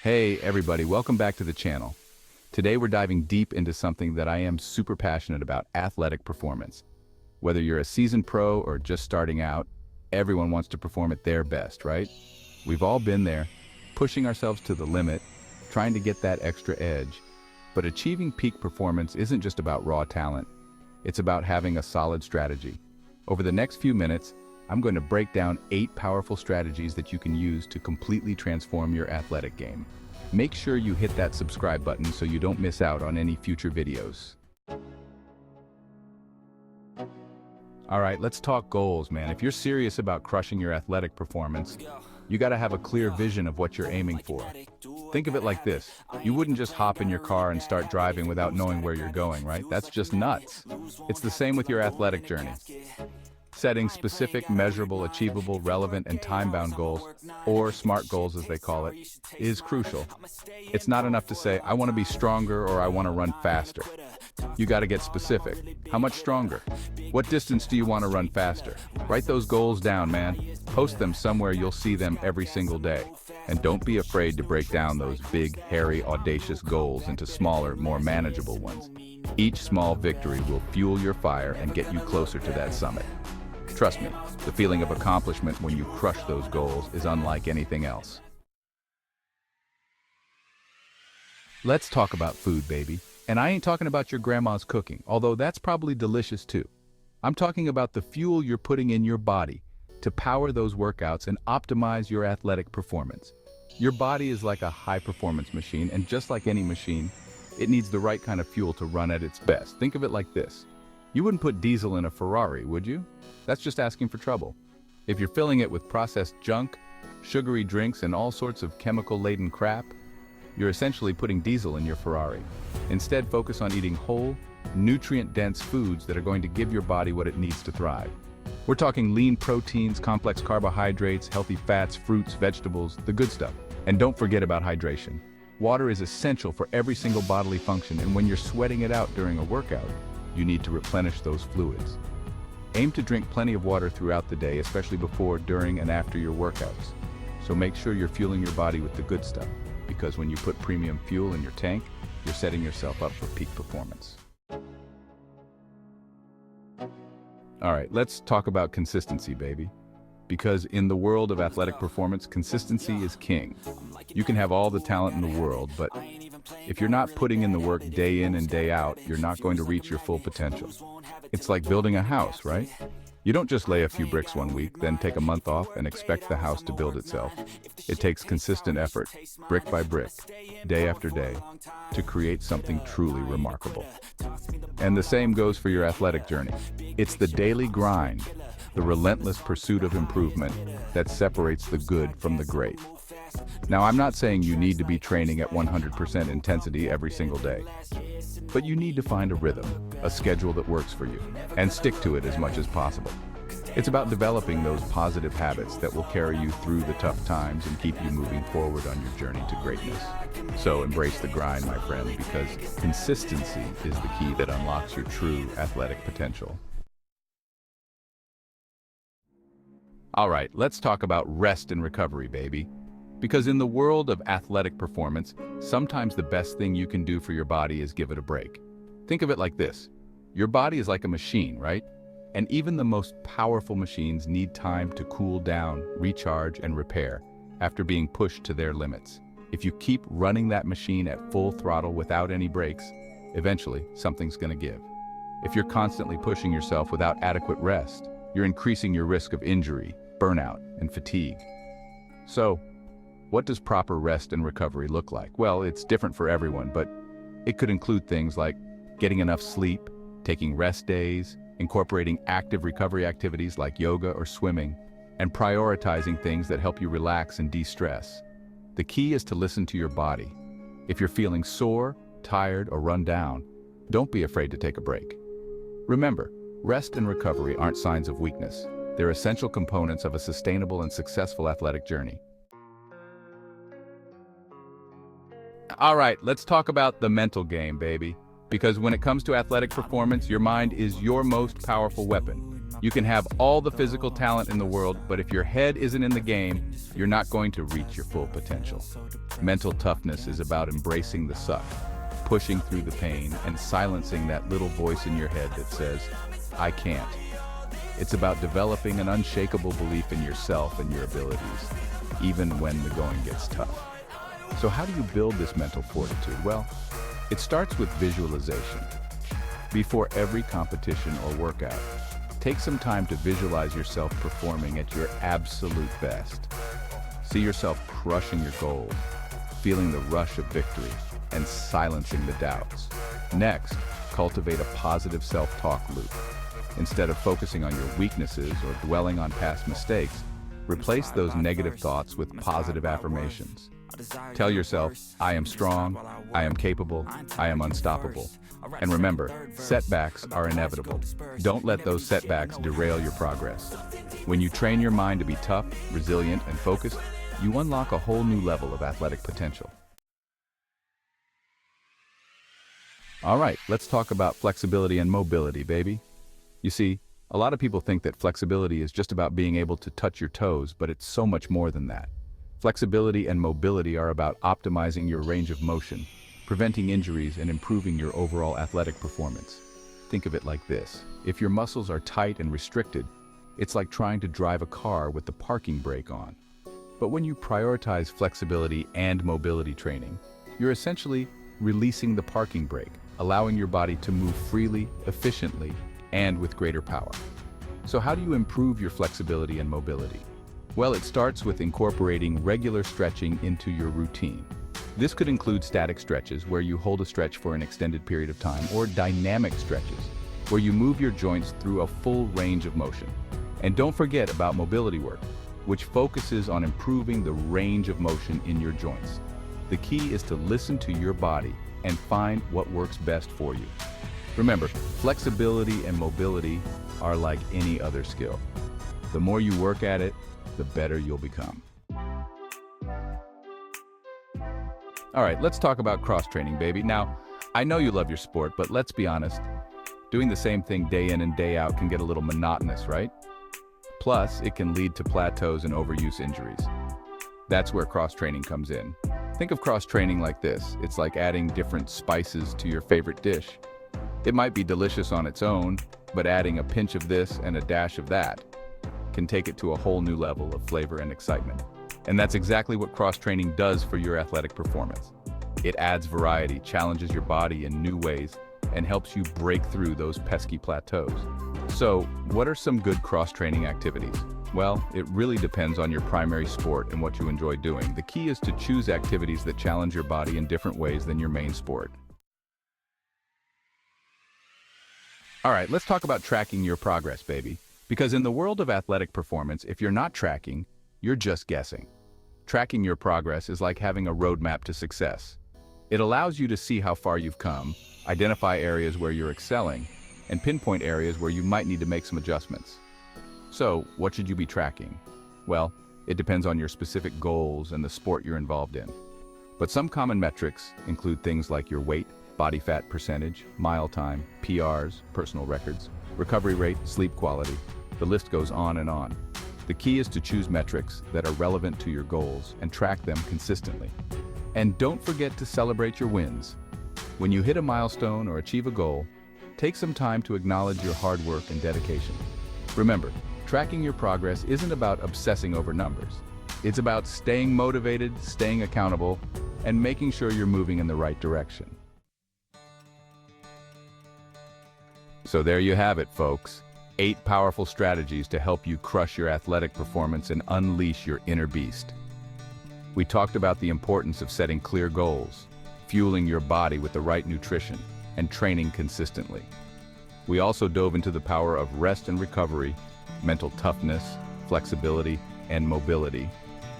Hey everybody, welcome back to the channel. Today we're diving deep into something that I am super passionate about, athletic performance. Whether you're a seasoned pro or just starting out, everyone wants to perform at their best, right? We've all been there, pushing ourselves to the limit, trying to get that extra edge. But achieving peak performance isn't just about raw talent. It's about having a solid strategy. Over the next few minutes, I'm going to break down 8 powerful strategies that you can use to completely transform your athletic game. Make sure you hit that subscribe button so you don't miss out on any future videos. All right, let's talk goals, man. If you're serious about crushing your athletic performance, you got to have a clear vision of what you're aiming for. Think of it like this. You wouldn't just hop in your car and start driving without knowing where you're going, right? That's just nuts. It's the same with your athletic journey. Setting specific, measurable, achievable, relevant, and time-bound goals, or SMART goals as they call it, is crucial. It's not enough to say, I want to be stronger or I want to run faster. You got to get specific. How much stronger? What distance do you want to run faster? Write those goals down, man. Post them somewhere you'll see them every single day. And don't be afraid to break down those big, hairy, audacious goals into smaller, more manageable ones. Each small victory will fuel your fire and get you closer to that summit. Trust me, the feeling of accomplishment when you crush those goals is unlike anything else. Let's talk about food, baby. And I ain't talking about your grandma's cooking, although that's probably delicious too. I'm talking about the fuel you're putting in your body to power those workouts and optimize your athletic performance. Your body is like a high-performance machine, and just like any machine, it needs the right kind of fuel to run at its best. Think of it like this. You wouldn't put diesel in a Ferrari, would you? That's just asking for trouble. If you're filling it with processed junk, sugary drinks, and all sorts of chemical-laden crap, you're essentially putting diesel in your Ferrari. Instead, focus on eating whole, nutrient-dense foods that are going to give your body what it needs to thrive. We're talking lean proteins, complex carbohydrates, healthy fats, fruits, vegetables, the good stuff. And don't forget about hydration. Water is essential for every single bodily function, and when you're sweating it out during a workout, you need to replenish those fluids. Aim to drink plenty of water throughout the day, especially before, during, and after your workouts. So make sure you're fueling your body with the good stuff, because when you put premium fuel in your tank, you're setting yourself up for peak performance. All right, let's talk about consistency, baby. Because in the world of athletic performance, consistency is king. You can have all the talent in the world, but if you're not putting in the work day in and day out, you're not going to reach your full potential. It's like building a house, right? You don't just lay a few bricks one week, then take a month off and expect the house to build itself. It takes consistent effort, brick by brick, day after day, to create something truly remarkable. And the same goes for your athletic journey. It's the daily grind, the relentless pursuit of improvement that separates the good from the great. Now, I'm not saying you need to be training at 100% intensity every single day, but you need to find a rhythm, a schedule that works for you, and stick to it as much as possible. It's about developing those positive habits that will carry you through the tough times and keep you moving forward on your journey to greatness. So embrace the grind, my friend, because consistency is the key that unlocks your true athletic potential. All right, let's talk about rest and recovery, baby. Because in the world of athletic performance, sometimes the best thing you can do for your body is give it a break. Think of it like this. Your body is like a machine, right? And even the most powerful machines need time to cool down, recharge, and repair after being pushed to their limits. If you keep running that machine at full throttle without any breaks, eventually something's going to give. If you're constantly pushing yourself without adequate rest, you're increasing your risk of injury, burnout, and fatigue. So, what does proper rest and recovery look like? Well, it's different for everyone, but it could include things like getting enough sleep, taking rest days, incorporating active recovery activities like yoga or swimming, and prioritizing things that help you relax and de-stress. The key is to listen to your body. If you're feeling sore, tired, or run down, don't be afraid to take a break. Remember, rest and recovery aren't signs of weakness. They're essential components of a sustainable and successful athletic journey. All right, let's talk about the mental game, baby. Because when it comes to athletic performance, your mind is your most powerful weapon. You can have all the physical talent in the world, but if your head isn't in the game, you're not going to reach your full potential. Mental toughness is about embracing the suck, pushing through the pain, and silencing that little voice in your head that says, I can't. It's about developing an unshakable belief in yourself and your abilities, even when the going gets tough. So how do you build this mental fortitude? Well, it starts with visualization. Before every competition or workout, take some time to visualize yourself performing at your absolute best. See yourself crushing your goals, feeling the rush of victory, and silencing the doubts. Next, cultivate a positive self-talk loop. Instead of focusing on your weaknesses or dwelling on past mistakes, replace those negative thoughts with positive affirmations. Tell yourself, I am strong, I am capable, I am unstoppable. And remember, setbacks are inevitable. Don't let those setbacks derail your progress. When you train your mind to be tough, resilient, and focused, you unlock a whole new level of athletic potential. All right, let's talk about flexibility and mobility, baby. You see, a lot of people think that flexibility is just about being able to touch your toes, but it's so much more than that. Flexibility and mobility are about optimizing your range of motion, preventing injuries, and improving your overall athletic performance. Think of it like this. If your muscles are tight and restricted, it's like trying to drive a car with the parking brake on. But when you prioritize flexibility and mobility training, you're essentially releasing the parking brake, allowing your body to move freely, efficiently, and with greater power. So how do you improve your flexibility and mobility? Well, it starts with incorporating regular stretching into your routine. This could include static stretches, where you hold a stretch for an extended period of time, or dynamic stretches, where you move your joints through a full range of motion. And don't forget about mobility work, which focuses on improving the range of motion in your joints. The key is to listen to your body and find what works best for you. Remember, flexibility and mobility are like any other skill. The more you work at it, the better you'll become. All right, let's talk about cross-training, baby. Now, I know you love your sport, but let's be honest, doing the same thing day in and day out can get a little monotonous, right? Plus, it can lead to plateaus and overuse injuries. That's where cross-training comes in. Think of cross-training like this. It's like adding different spices to your favorite dish. It might be delicious on its own, but adding a pinch of this and a dash of that can take it to a whole new level of flavor and excitement. And that's exactly what cross-training does for your athletic performance. It adds variety, challenges your body in new ways, and helps you break through those pesky plateaus. So, what are some good cross-training activities? Well, it really depends on your primary sport and what you enjoy doing. The key is to choose activities that challenge your body in different ways than your main sport. All right, let's talk about tracking your progress, baby. Because in the world of athletic performance, if you're not tracking, you're just guessing. Tracking your progress is like having a roadmap to success. It allows you to see how far you've come, identify areas where you're excelling, and pinpoint areas where you might need to make some adjustments. So, what should you be tracking? Well, it depends on your specific goals and the sport you're involved in. But some common metrics include things like your weight, body fat percentage, mile time, PRs, personal records, recovery rate, sleep quality. The list goes on and on. The key is to choose metrics that are relevant to your goals and track them consistently. And don't forget to celebrate your wins. When you hit a milestone or achieve a goal, take some time to acknowledge your hard work and dedication. Remember, tracking your progress isn't about obsessing over numbers. It's about staying motivated, staying accountable, and making sure you're moving in the right direction. So there you have it, folks. 8 powerful strategies to help you crush your athletic performance and unleash your inner beast. We talked about the importance of setting clear goals, fueling your body with the right nutrition, and training consistently. We also dove into the power of rest and recovery, mental toughness, flexibility, and mobility,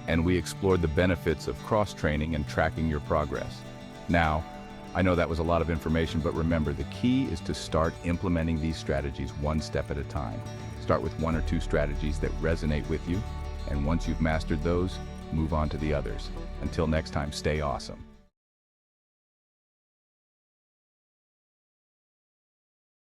and we explored the benefits of cross-training and tracking your progress. Now, I know that was a lot of information, but remember, the key is to start implementing these strategies one step at a time. Start with 1 or 2 strategies that resonate with you, and once you've mastered those, move on to the others. Until next time, stay awesome.